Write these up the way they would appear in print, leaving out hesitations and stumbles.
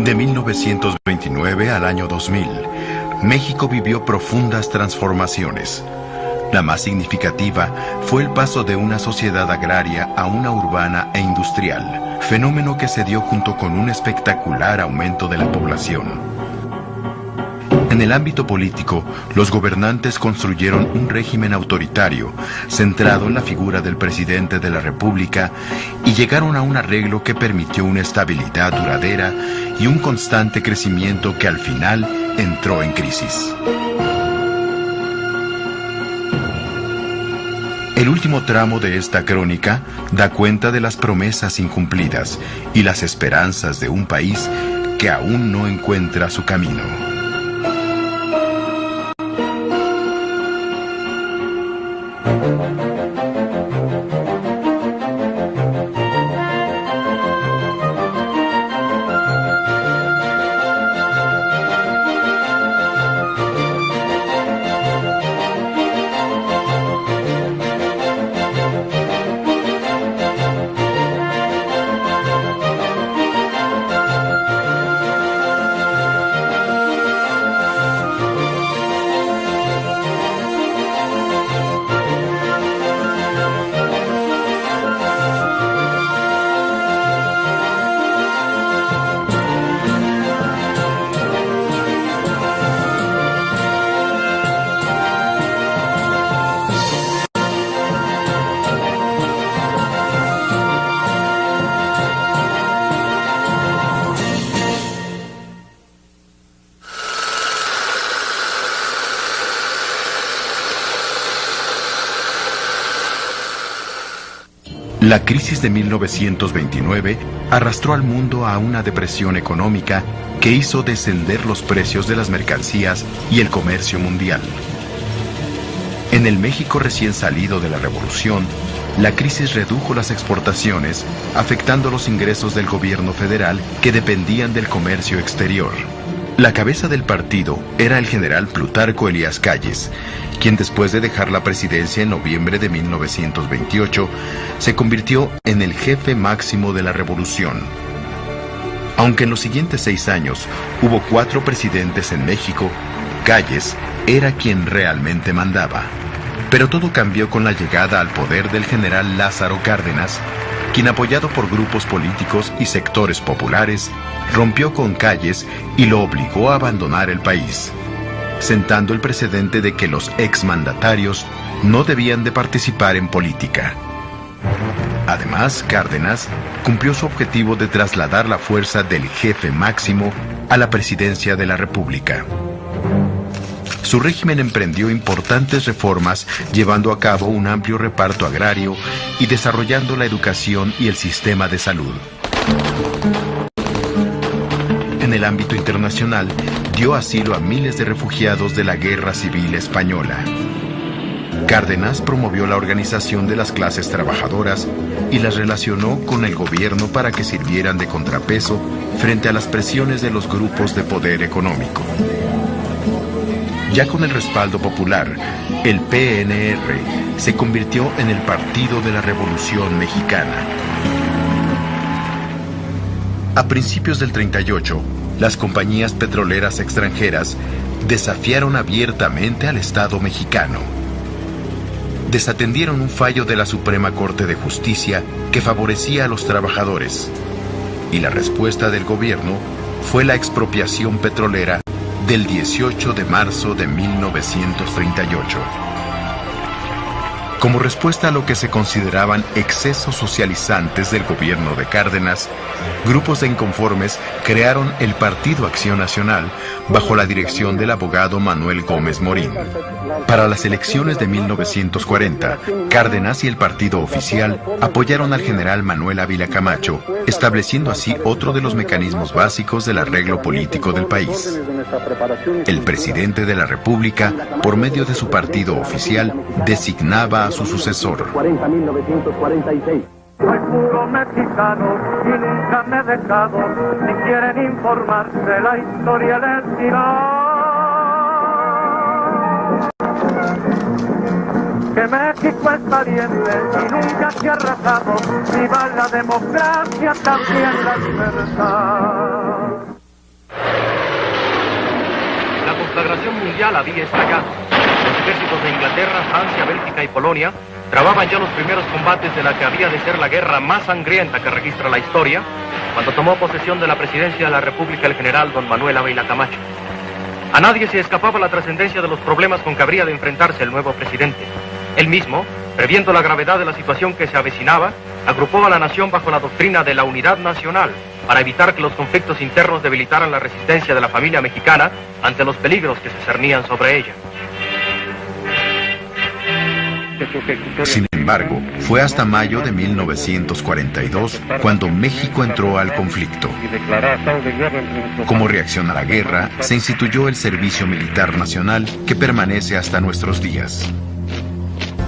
De 1929 al año 2000, México vivió profundas transformaciones. La más significativa fue el paso de una sociedad agraria a una urbana e industrial, fenómeno que se dio junto con un espectacular aumento de la población. En el ámbito político, los gobernantes construyeron un régimen autoritario, centrado en la figura del presidente de la República, y llegaron a un arreglo que permitió una estabilidad duradera y un constante crecimiento que al final entró en crisis. El último tramo de esta crónica da cuenta de las promesas incumplidas y las esperanzas de un país que aún no encuentra su camino. La crisis de 1929 arrastró al mundo a una depresión económica que hizo descender los precios de las mercancías y el comercio mundial. En el México recién salido de la Revolución, la crisis redujo las exportaciones, afectando los ingresos del gobierno federal que dependían del comercio exterior. La cabeza del partido era el general Plutarco Elías Calles, quien después de dejar la presidencia en noviembre de 1928, se convirtió en el jefe máximo de la revolución. Aunque en los siguientes 6 años hubo 4 presidentes en México, Calles era quien realmente mandaba. Pero todo cambió con la llegada al poder del general Lázaro Cárdenas, quien, apoyado por grupos políticos y sectores populares, rompió con Calles y lo obligó a abandonar el país, sentando el precedente de que los exmandatarios no debían de participar en política. Además, Cárdenas cumplió su objetivo de trasladar la fuerza del jefe máximo a la presidencia de la República. Su régimen emprendió importantes reformas, llevando a cabo un amplio reparto agrario y desarrollando la educación y el sistema de salud. En el ámbito internacional, dio asilo a miles de refugiados de la Guerra Civil Española. Cárdenas promovió la organización de las clases trabajadoras y las relacionó con el gobierno para que sirvieran de contrapeso frente a las presiones de los grupos de poder económico. Ya con el respaldo popular, el PNR se convirtió en el Partido de la Revolución Mexicana. A principios del 38, las compañías petroleras extranjeras desafiaron abiertamente al Estado mexicano. Desatendieron un fallo de la Suprema Corte de Justicia que favorecía a los trabajadores, y la respuesta del gobierno fue la expropiación petrolera del 18 de marzo de 1938. Como respuesta a lo que se consideraban excesos socializantes del gobierno de Cárdenas, grupos de inconformes crearon el Partido Acción Nacional bajo la dirección del abogado Manuel Gómez Morín. Para las elecciones de 1940, Cárdenas y el partido oficial apoyaron al general Manuel Ávila Camacho, estableciendo así otro de los mecanismos básicos del arreglo político del país. El presidente de la República, por medio de su partido oficial, designaba a su sucesor. 40.946. Soy puro mexicano y nunca me he dejado. Si quieren informarse, la historia les dirá que México es valiente y nunca se ha rajado. Viva la democracia, también la libertad. conflagración mundial había estallado. Los ejércitos de Inglaterra, Francia, Bélgica y Polonia trababan ya los primeros combates de la que había de ser la guerra más sangrienta que registra la historia, cuando tomó posesión de la presidencia de la República el general don Manuel Ávila Camacho. A nadie se escapaba la trascendencia de los problemas con que habría de enfrentarse el nuevo presidente. Él mismo, previendo la gravedad de la situación que se avecinaba, agrupó a la nación bajo la doctrina de la unidad nacional para evitar que los conflictos internos debilitaran la resistencia de la familia mexicana ante los peligros que se cernían sobre ella. Sin embargo, fue hasta mayo de 1942 cuando México entró al conflicto. Como reacción a la guerra, se instituyó el Servicio Militar Nacional, que permanece hasta nuestros días.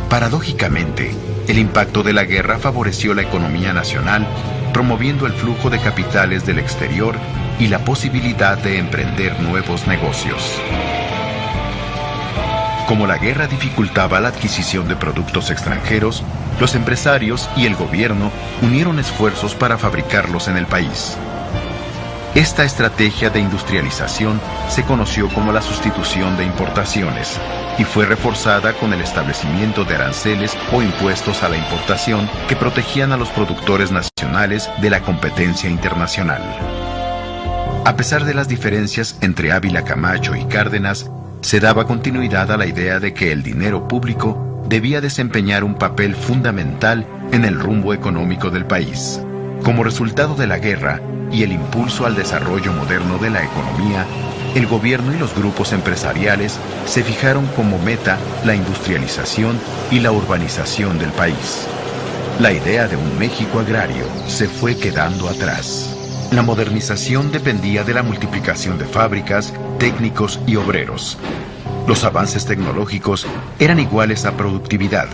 Paradójicamente, el impacto de la guerra favoreció la economía nacional, promoviendo el flujo de capitales del exterior y la posibilidad de emprender nuevos negocios. Como la guerra dificultaba la adquisición de productos extranjeros, los empresarios y el gobierno unieron esfuerzos para fabricarlos en el país. Esta estrategia de industrialización se conoció como la sustitución de importaciones y fue reforzada con el establecimiento de aranceles o impuestos a la importación que protegían a los productores nacionales de la competencia internacional. A pesar de las diferencias entre Ávila Camacho y Cárdenas, se daba continuidad a la idea de que el dinero público debía desempeñar un papel fundamental en el rumbo económico del país. Como resultado de la guerra y el impulso al desarrollo moderno de la economía, el gobierno y los grupos empresariales se fijaron como meta la industrialización y la urbanización del país. La idea de un México agrario se fue quedando atrás. La modernización dependía de la multiplicación de fábricas, técnicos y obreros. Los avances tecnológicos eran iguales a productividad.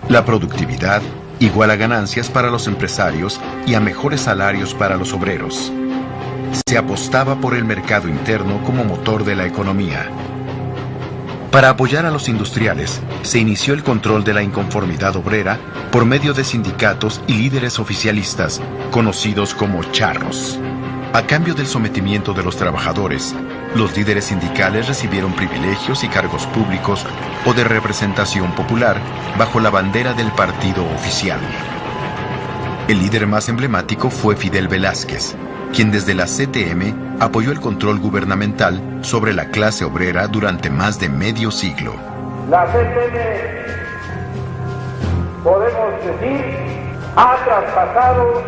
La productividad igual a ganancias para los empresarios y a mejores salarios para los obreros. Se apostaba por el mercado interno como motor de la economía. Para apoyar a los industriales, se inició el control de la inconformidad obrera por medio de sindicatos y líderes oficialistas, conocidos como charros. A cambio del sometimiento de los trabajadores, los líderes sindicales recibieron privilegios y cargos públicos o de representación popular bajo la bandera del partido oficial. El líder más emblemático fue Fidel Velázquez, quien desde la CTM apoyó el control gubernamental sobre la clase obrera durante más de medio siglo. La CTM, podemos decir, ha traspasado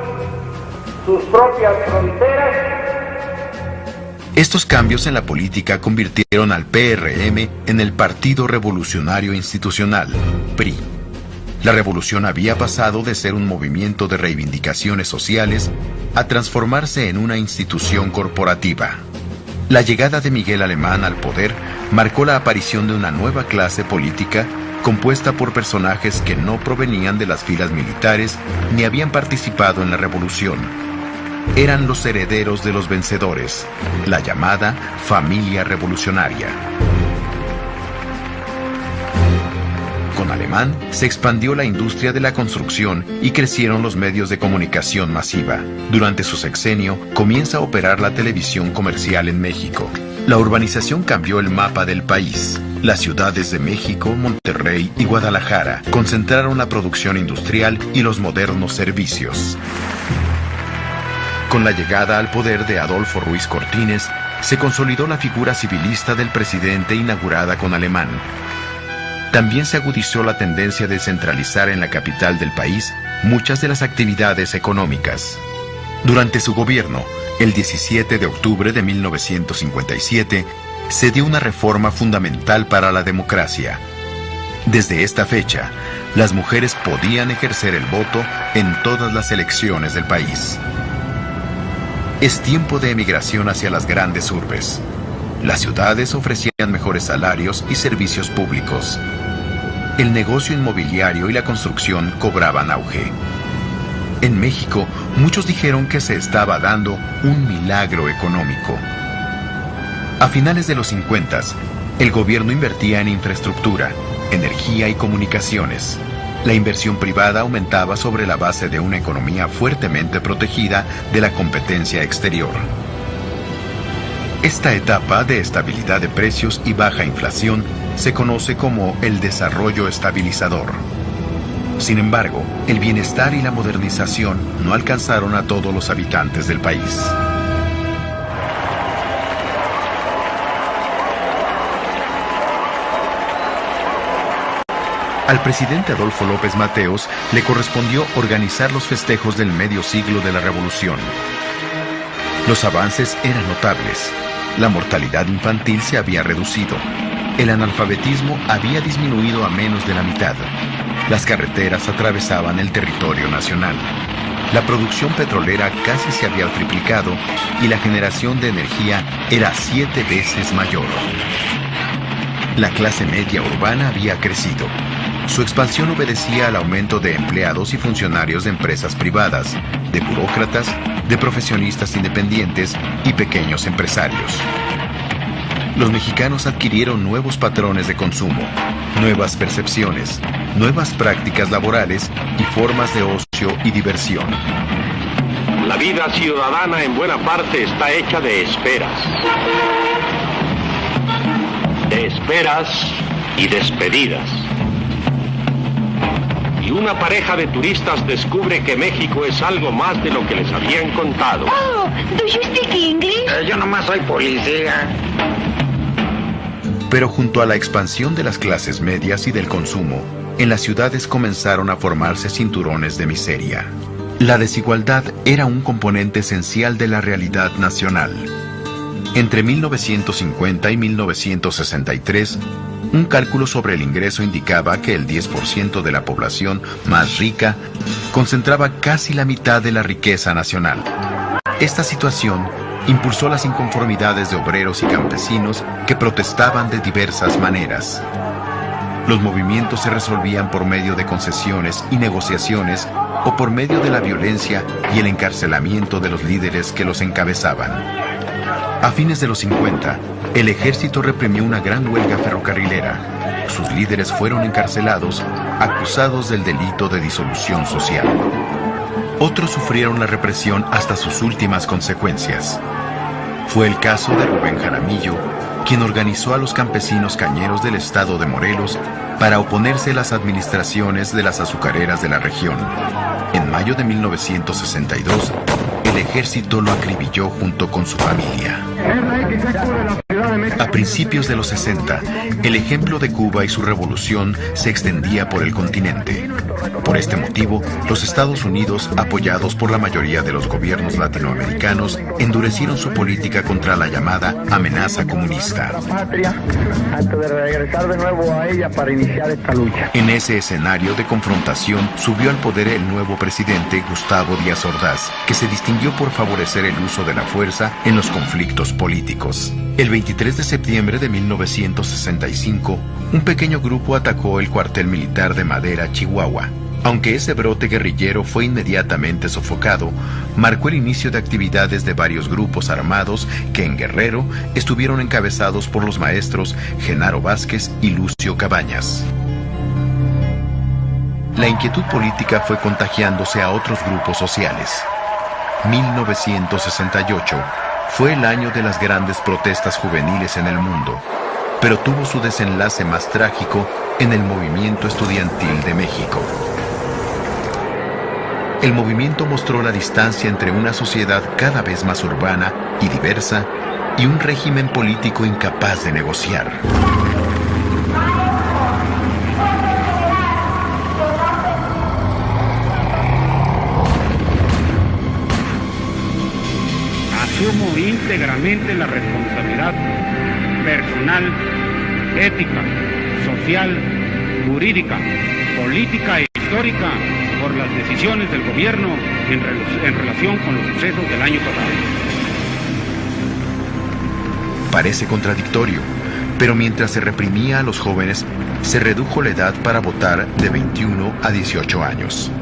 sus propias fronteras. Estos cambios en la política convirtieron al PRM en el Partido Revolucionario Institucional, PRI. La revolución había pasado de ser un movimiento de reivindicaciones sociales a transformarse en una institución corporativa. La llegada de Miguel Alemán al poder marcó la aparición de una nueva clase política compuesta por personajes que no provenían de las filas militares ni habían participado en la revolución. Eran los herederos de los vencedores, la llamada familia revolucionaria. Con Alemán se expandió la industria de la construcción y crecieron los medios de comunicación masiva. Durante su sexenio comienza a operar la televisión comercial en México. La urbanización cambió el mapa del país. Las ciudades de México, Monterrey y Guadalajara concentraron la producción industrial y los modernos servicios. Con la llegada al poder de Adolfo Ruiz Cortines, se consolidó la figura civilista del presidente inaugurada con Alemán. También se agudizó la tendencia de centralizar en la capital del país muchas de las actividades económicas. Durante su gobierno, el 17 de octubre de 1957, se dio una reforma fundamental para la democracia. Desde esta fecha, las mujeres podían ejercer el voto en todas las elecciones del país. Es tiempo de emigración hacia las grandes urbes. Las ciudades ofrecían mejores salarios y servicios públicos. El negocio inmobiliario y la construcción cobraban auge. En México, muchos dijeron que se estaba dando un milagro económico. A finales de los 50, el gobierno invertía en infraestructura, energía y comunicaciones. La inversión privada aumentaba sobre la base de una economía fuertemente protegida de la competencia exterior. Esta etapa de estabilidad de precios y baja inflación se conoce como el desarrollo estabilizador. Sin embargo, el bienestar y la modernización no alcanzaron a todos los habitantes del país. Al presidente Adolfo López Mateos le correspondió organizar los festejos del medio siglo de la Revolución. Los avances eran notables. La mortalidad infantil se había reducido. El analfabetismo había disminuido a menos de la mitad. Las carreteras atravesaban el territorio nacional. La producción petrolera casi se había triplicado y la generación de energía era 7 veces mayor. La clase media urbana había crecido. Su expansión obedecía al aumento de empleados y funcionarios de empresas privadas, de burócratas, de profesionistas independientes y pequeños empresarios. Los mexicanos adquirieron nuevos patrones de consumo, nuevas percepciones, nuevas prácticas laborales y formas de ocio y diversión. La vida ciudadana en buena parte está hecha de esperas. De esperas y despedidas. Y una pareja de turistas descubre que México es algo más de lo que les habían contado. Oh, do you speak English? Yo nomás soy policía. Pero junto a la expansión de las clases medias y del consumo, en las ciudades comenzaron a formarse cinturones de miseria. La desigualdad era un componente esencial de la realidad nacional. Entre 1950 y 1963, un cálculo sobre el ingreso indicaba que el 10% de la población más rica concentraba casi la mitad de la riqueza nacional. Esta situación impulsó las inconformidades de obreros y campesinos que protestaban de diversas maneras. Los movimientos se resolvían por medio de concesiones y negociaciones o por medio de la violencia y el encarcelamiento de los líderes que los encabezaban. A fines de los 50, el ejército reprimió una gran huelga ferrocarrilera. Sus líderes fueron encarcelados, acusados del delito de disolución social. Otros sufrieron la represión hasta sus últimas consecuencias. Fue el caso de Rubén Jaramillo, quien organizó a los campesinos cañeros del estado de Morelos para oponerse a las administraciones de las azucareras de la región. En mayo de 1962, el ejército lo acribilló junto con su familia. A principios de los 60, el ejemplo de Cuba y su revolución se extendía por el continente. Por este motivo, los Estados Unidos, apoyados por la mayoría de los gobiernos latinoamericanos, endurecieron su política contra la llamada amenaza comunista. Antes de regresar de nuevo a ella para iniciar esta lucha. En ese escenario de confrontación subió al poder el nuevo presidente Gustavo Díaz Ordaz, que se distinguió por favorecer el uso de la fuerza en los conflictos políticos. El 23 de septiembre de 1965, un pequeño grupo atacó el cuartel militar de Madera, Chihuahua. Aunque ese brote guerrillero fue inmediatamente sofocado, marcó el inicio de actividades de varios grupos armados que en Guerrero estuvieron encabezados por los maestros Genaro Vázquez y Lucio Cabañas. La inquietud política fue contagiándose a otros grupos sociales. 1968 fue el año de las grandes protestas juveniles en el mundo, pero tuvo su desenlace más trágico en el movimiento estudiantil de México. El movimiento mostró la distancia entre una sociedad cada vez más urbana y diversa y un régimen político incapaz de negociar. Asumo íntegramente la responsabilidad personal, ética, social, jurídica, política e histórica por las decisiones del gobierno en relación con los sucesos del año pasado. Parece contradictorio, pero mientras se reprimía a los jóvenes, se redujo la edad para votar de 21 a 18 años.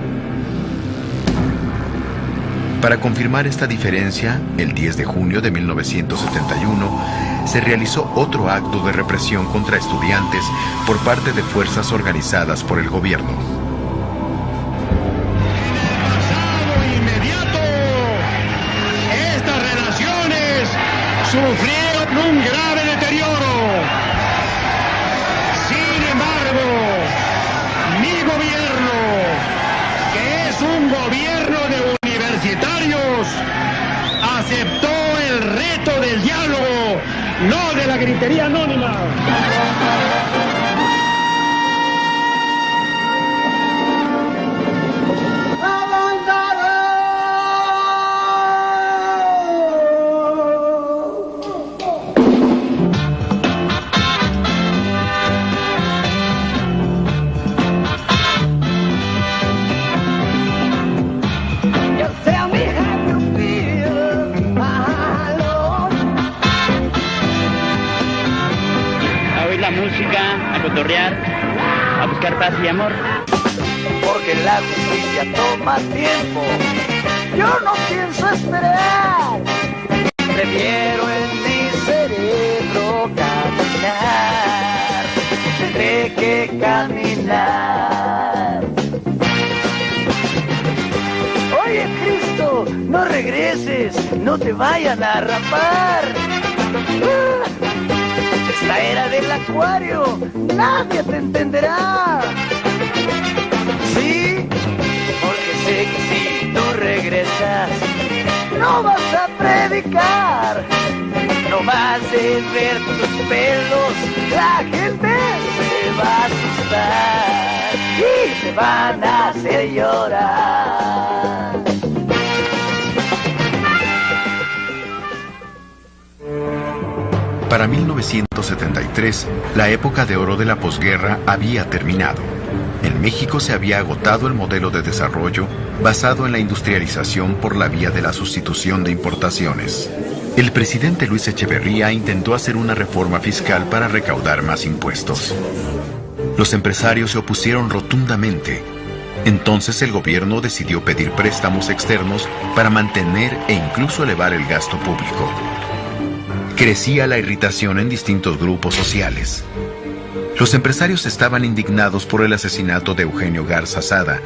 Para confirmar esta diferencia, el 10 de junio de 1971, se realizó otro acto de represión contra estudiantes por parte de fuerzas organizadas por el gobierno. Inmediato, estas relaciones sufrieron sufre un grave deterioro. Sin embargo, mi gobierno, que es un gobierno de universitarios, aceptó el reto del diálogo, no de la gritería anónima. A cotorrear, a buscar paz y amor. Porque la justicia toma tiempo, yo no pienso esperar. Prefiero en mi cerebro caminar, tendré que caminar. Oye Cristo, no regreses, no te vayan a rapar. Esta era del acuario, nadie te entenderá. Sí, porque sé que si tú regresas, no vas a predicar. No vas a ver tus pelos, la gente se va a asustar y te van a hacer llorar. Para 1973, la época de oro de la posguerra había terminado. En México se había agotado el modelo de desarrollo basado en la industrialización por la vía de la sustitución de importaciones. El presidente Luis Echeverría intentó hacer una reforma fiscal para recaudar más impuestos. Los empresarios se opusieron rotundamente. Entonces el gobierno decidió pedir préstamos externos para mantener e incluso elevar el gasto público. Crecía la irritación en distintos grupos sociales. Los empresarios estaban indignados por el asesinato de Eugenio Garza Sada,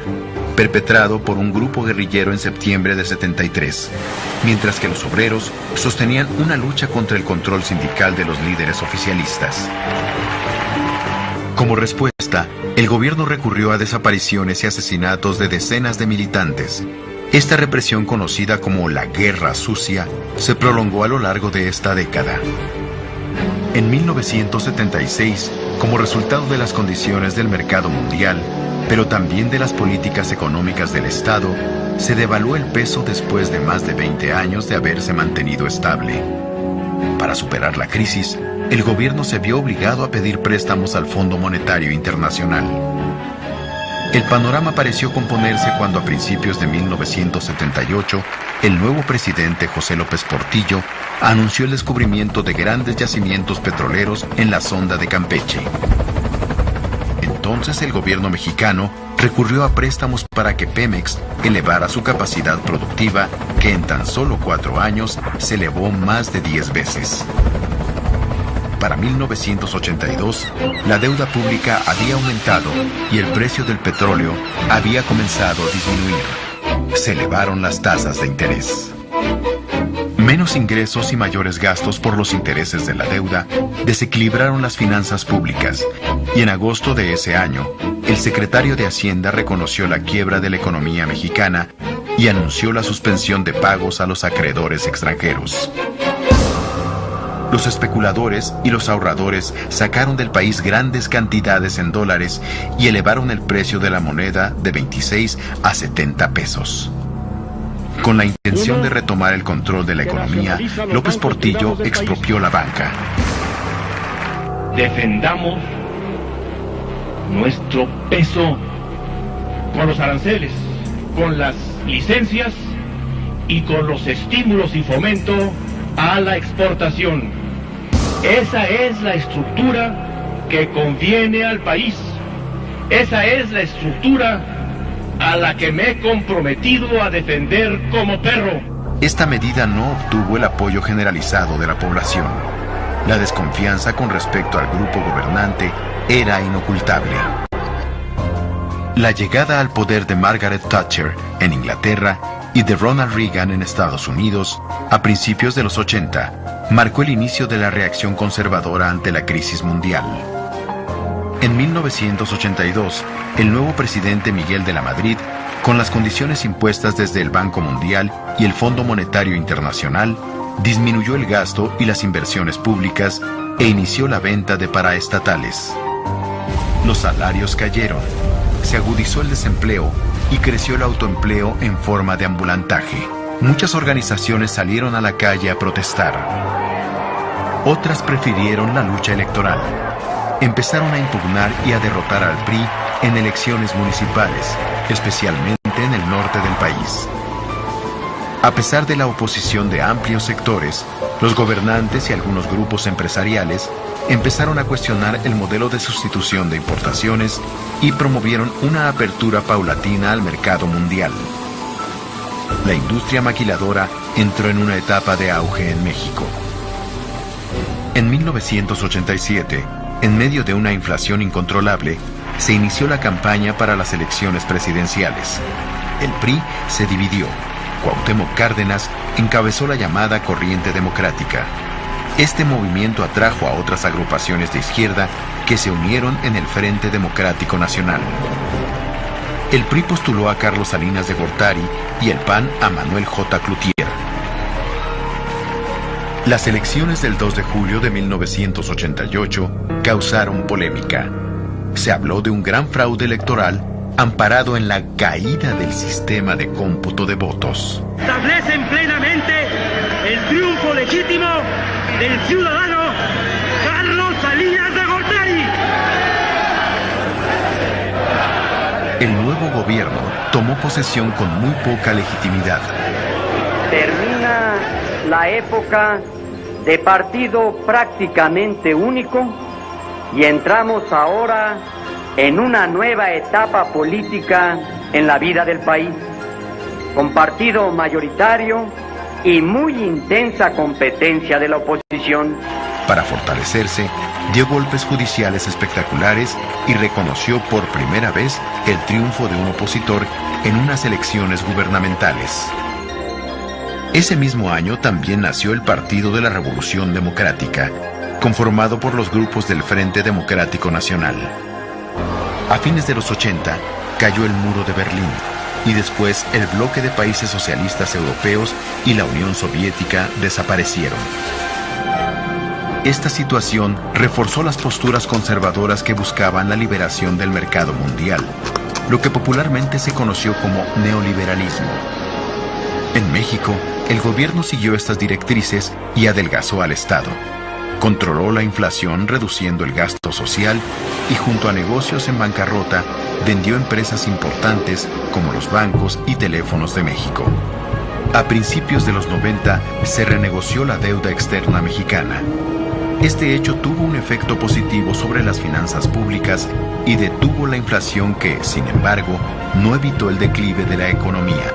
perpetrado por un grupo guerrillero en septiembre de 73, mientras que los obreros sostenían una lucha contra el control sindical de los líderes oficialistas. Como respuesta, el gobierno recurrió a desapariciones y asesinatos de decenas de militantes. Esta represión, conocida como la Guerra Sucia, se prolongó a lo largo de esta década. En 1976, como resultado de las condiciones del mercado mundial, pero también de las políticas económicas del Estado, se devaluó el peso después de más de 20 años de haberse mantenido estable. Para superar la crisis, el gobierno se vio obligado a pedir préstamos al Fondo Monetario Internacional. El panorama pareció componerse cuando a principios de 1978, el nuevo presidente José López Portillo anunció el descubrimiento de grandes yacimientos petroleros en la sonda de Campeche. Entonces el gobierno mexicano recurrió a préstamos para que Pemex elevara su capacidad productiva, que en tan solo 4 años se elevó más de 10 veces. Para 1982, la deuda pública había aumentado y el precio del petróleo había comenzado a disminuir. Se elevaron las tasas de interés. Menos ingresos y mayores gastos por los intereses de la deuda desequilibraron las finanzas públicas, y en agosto de ese año, el secretario de Hacienda reconoció la quiebra de la economía mexicana y anunció la suspensión de pagos a los acreedores extranjeros. Los especuladores y los ahorradores sacaron del país grandes cantidades en dólares y elevaron el precio de la moneda de 26 a 70 pesos. Con la intención de retomar el control de la economía, López Portillo expropió la banca. Defendamos nuestro peso con los aranceles, con las licencias y con los estímulos y fomento a la exportación. Esa es la estructura que conviene al país. Esa es la estructura a la que me he comprometido a defender como perro. Esta medida no obtuvo el apoyo generalizado de la población. La desconfianza con respecto al grupo gobernante era inocultable. La llegada al poder de Margaret Thatcher en Inglaterra y de Ronald Reagan en Estados Unidos a principios de los 80 marcó el inicio de la reacción conservadora ante la crisis mundial. En 1982, el nuevo presidente Miguel de la Madrid, con las condiciones impuestas desde el Banco Mundial y el Fondo Monetario Internacional, disminuyó el gasto y las inversiones públicas e inició la venta de paraestatales. Los salarios cayeron, se agudizó el desempleo y creció el autoempleo en forma de ambulantaje. Muchas organizaciones salieron a la calle a protestar. Otras prefirieron la lucha electoral. Empezaron a impugnar y a derrotar al PRI en elecciones municipales, especialmente en el norte del país. A pesar de la oposición de amplios sectores, los gobernantes y algunos grupos empresariales empezaron a cuestionar el modelo de sustitución de importaciones y promovieron una apertura paulatina al mercado mundial. La industria maquiladora entró en una etapa de auge en México. En 1987, en medio de una inflación incontrolable, se inició la campaña para las elecciones presidenciales. El PRI se dividió. Cuauhtémoc Cárdenas encabezó la llamada Corriente Democrática. Este movimiento atrajo a otras agrupaciones de izquierda que se unieron en el Frente Democrático Nacional. El PRI postuló a Carlos Salinas de Gortari y el PAN a Manuel J. Cloutier. Las elecciones del 2 de julio de 1988 causaron polémica. Se habló de un gran fraude electoral amparado en la caída del sistema de cómputo de votos. Establecen plenamente el triunfo legítimo del ciudadano Carlos Salinas de Gortari. El nuevo gobierno tomó posesión con muy poca legitimidad. Termina la época de partido prácticamente único y entramos ahora en una nueva etapa política en la vida del país, con partido mayoritario y muy intensa competencia de la oposición. Para fortalecerse, dio golpes judiciales espectaculares y reconoció por primera vez el triunfo de un opositor en unas elecciones gubernamentales. Ese mismo año también nació el Partido de la Revolución Democrática, conformado por los grupos del Frente Democrático Nacional. A fines de los 80, cayó el muro de Berlín y después el bloque de países socialistas europeos y la Unión Soviética desaparecieron. Esta situación reforzó las posturas conservadoras que buscaban la liberación del mercado mundial, lo que popularmente se conoció como neoliberalismo. En México, el gobierno siguió estas directrices y adelgazó al Estado. Controló la inflación reduciendo el gasto social y junto a negocios en bancarrota vendió empresas importantes como los bancos y teléfonos de México. A principios de los 90 se renegoció la deuda externa mexicana. Este hecho tuvo un efecto positivo sobre las finanzas públicas y detuvo la inflación que, sin embargo, no evitó el declive de la economía.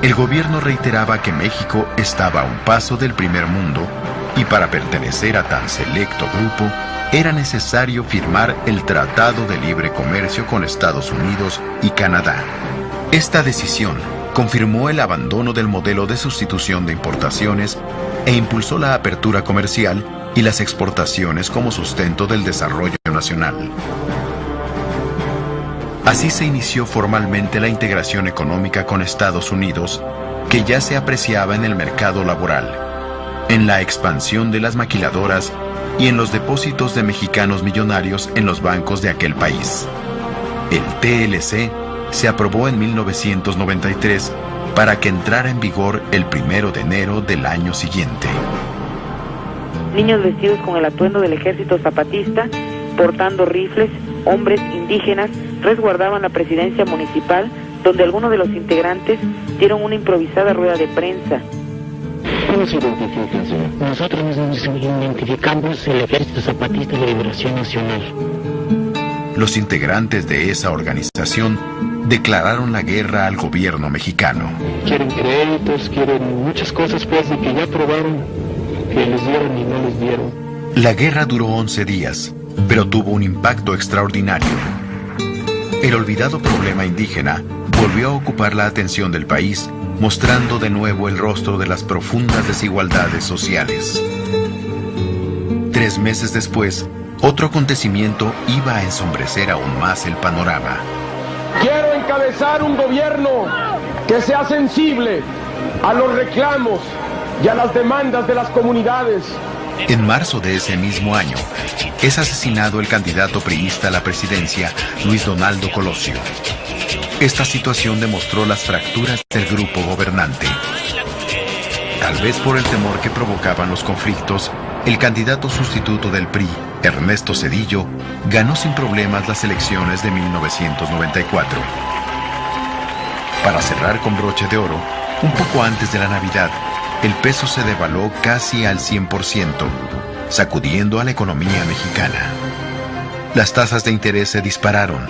El gobierno reiteraba que México estaba a un paso del primer mundo y para pertenecer a tan selecto grupo era necesario firmar el Tratado de Libre Comercio con Estados Unidos y Canadá. Esta decisión confirmó el abandono del modelo de sustitución de importaciones e impulsó la apertura comercial y las exportaciones como sustento del desarrollo nacional. Así se inició formalmente la integración económica con Estados Unidos, que ya se apreciaba en el mercado laboral, en la expansión de las maquiladoras y en los depósitos de mexicanos millonarios en los bancos de aquel país. El TLC se aprobó en 1993 para que entrara en vigor el 1 de enero del año siguiente. Niños vestidos con el atuendo del ejército zapatista, portando rifles, hombres indígenas, resguardaban la presidencia municipal, donde algunos de los integrantes dieron una improvisada rueda de prensa. ¿Cómo se identifican, señor? Nosotros nos identificamos el Ejército Zapatista de Liberación Nacional. Los integrantes de esa organización declararon la guerra al gobierno mexicano. Quieren créditos, quieren muchas cosas, pues, de que ya probaron que les dieron y no les dieron. La guerra duró 11 días, pero tuvo un impacto extraordinario. El olvidado problema indígena volvió a ocupar la atención del país mostrando de nuevo el rostro de las profundas desigualdades sociales. 3 meses después, otro acontecimiento iba a ensombrecer aún más el panorama. Quiero encabezar un gobierno que sea sensible a los reclamos y a las demandas de las comunidades. En marzo de ese mismo año, es asesinado el candidato priista a la presidencia, Luis Donaldo Colosio. Esta situación demostró las fracturas del grupo gobernante. Tal vez por el temor que provocaban los conflictos, el candidato sustituto del PRI, Ernesto Zedillo, ganó sin problemas las elecciones de 1994. Para cerrar con broche de oro, un poco antes de la Navidad, el peso se devaluó casi al 100%, sacudiendo a la economía mexicana. Las tasas de interés se dispararon.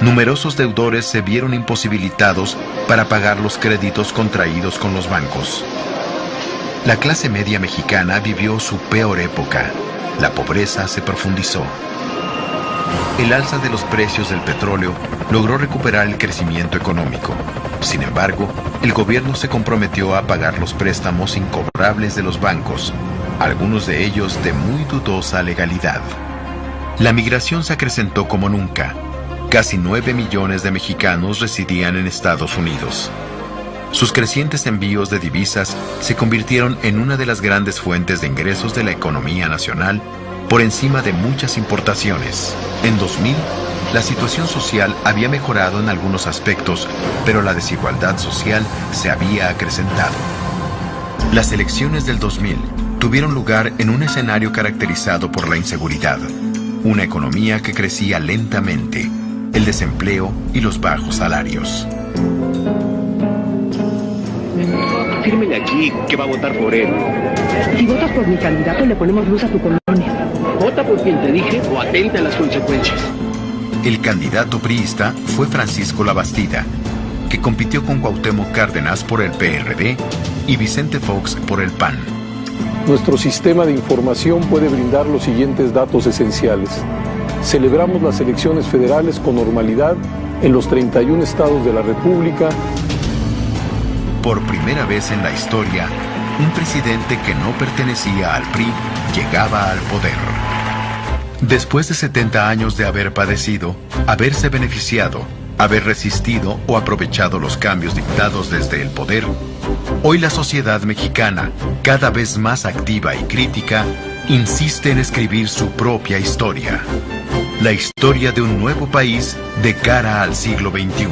Numerosos deudores se vieron imposibilitados para pagar los créditos contraídos con los bancos. La clase media mexicana vivió su peor época. La pobreza se profundizó. El alza de los precios del petróleo logró recuperar el crecimiento económico. Sin embargo, el gobierno se comprometió a pagar los préstamos incobrables de los bancos, algunos de ellos de muy dudosa legalidad. La migración se acrecentó como nunca. Casi 9 millones de mexicanos residían en Estados Unidos. Sus crecientes envíos de divisas se convirtieron en una de las grandes fuentes de ingresos de la economía nacional, por encima de muchas importaciones. En 2000, la situación social había mejorado en algunos aspectos, pero la desigualdad social se había acrecentado. Las elecciones del 2000 tuvieron lugar en un escenario caracterizado por la inseguridad, una economía que crecía lentamente, el desempleo y los bajos salarios. Fírmele aquí que va a votar por él. Si votas por mi candidato, le ponemos luz a tu colonia. Vota por quien te dije o atenta a las consecuencias. El candidato priista fue Francisco Labastida, que compitió con Cuauhtémoc Cárdenas por el PRD y Vicente Fox por el PAN. Nuestro sistema de información puede brindar los siguientes datos esenciales. Celebramos las elecciones federales con normalidad en los 31 estados de la República. Por primera vez en la historia, un presidente que no pertenecía al PRI llegaba al poder. Después de 70 años de haber padecido, haberse beneficiado, haber resistido o aprovechado los cambios dictados desde el poder, hoy la sociedad mexicana, cada vez más activa y crítica, insiste en escribir su propia historia. La historia de un nuevo país de cara al siglo XXI.